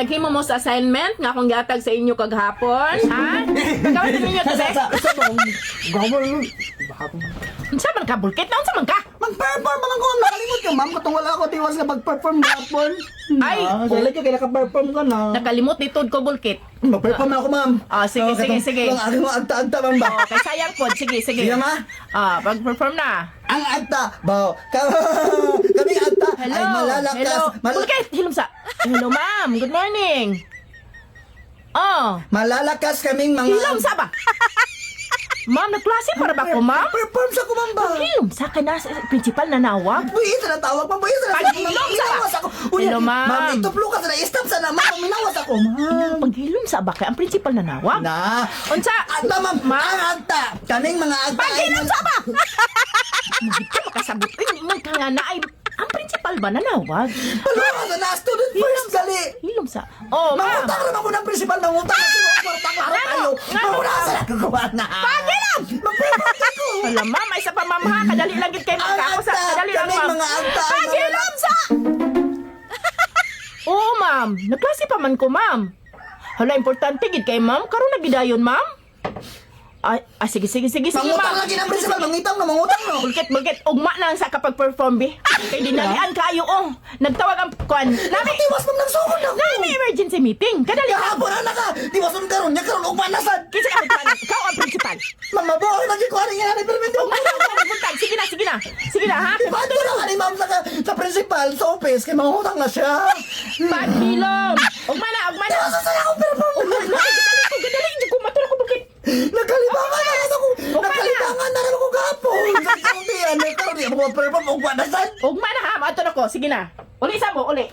Naghimo mo sa assignment nga akong gihatag sa inyo kaghapon, ha? Nagawa sa ninyo to, be? Gawal. Unsa man ka, bulkit na? Unsa man ka? Mag-perform man ako. Nakalimot ka, ma'am. Katong wala ako tiwas nga mag-perform gapon. Ay, Sa lagi kaya naka-perform ka na. Nakalimot ni Tod ko, bulkit. Mag-perform na ako, ma'am. Sige, sige, sige. Ang aking mga agta-agta, ma'am ba? Okay, sayang po. Sige, sige. Sige, ma. Pag-perform na. Ang agta, bao. Kami agta ay Hello. malalakas. Hello. Bulkit, hilom sa. Hello, ma'am. Good morning. Malalakas kaming mga... Hilom sa ba? Ma'am, nagklase para ba ko, ma'am? Perform sa ko, ma'am ba? Hilom sa ka na, principal na nawag. Buhisa na tawag, ma'am. Buhisa na Paghilom sa- Minawas ako. Hello, ma'am. Ma'am, ituplo ka sa na-stop sa na, ma'am. Minawas ako, ma'am. Paghilom sa ba kay ang principal na nawag? Na. Unsa? Agta, ma'am. Ang agta. Kaming mga agta. Paghilom sa ba? Hindi ka makasabot. Ay, ka nga na ay ang principal ba na nawag? Palunga sa na student first gali. Hilom sa. Oh, ma'am. Mangutang naman ko ng principal. Mangutang na sila. Mangutang na tayo. Mangutang sa nagkagawa na. Paghilom! Mag-perform ko. Alam, ma'am, ay sa pamamaha. Kadali lang gid kay Ang magkako sa agta. kadali lang, Kaming ma'am. mga agta. Paghilom sa! Oo, ma'am. Nagklase pa man ko, ma'am. Hala, importante gid kay ma'am. Karon na gidayon, ma'am. Sige, sige, Mangutang ma'am. lagi ng principal. Mangitang na, mangutang no. Bulkit, ugma na lang sa kapag-perform, be. Kay dinalian kayo, Nagtawag ang kwan. Nami, Tiwas mong nagsugod na. nami emergency meeting. Kadali lang. Kahapon na ka. Tiwas mong karon. Niya karon ugmanasan. Kinsa ka magkwan? Ikaw ang principal. Mamabuhay lagi ko. Ano nga na permit yung Ugma na ako magbuntag. Sige na, sige na. Sige na, ha? Ba't na nga ni ma'am sa principal sa office kay mangutang na siya. Paghilom. Ugma na. Tiwas sa sana akong perform. Gadali. Hindi ko matulog ko, bulkit. Nagkalibangan na ako. Nagkalibangan na ako kahapon. Sa isang diyan. Karon di ako ma-perform ugmanasan. Ugma na, ha? Mato na ko. Sige na. Uli sa mo, uli.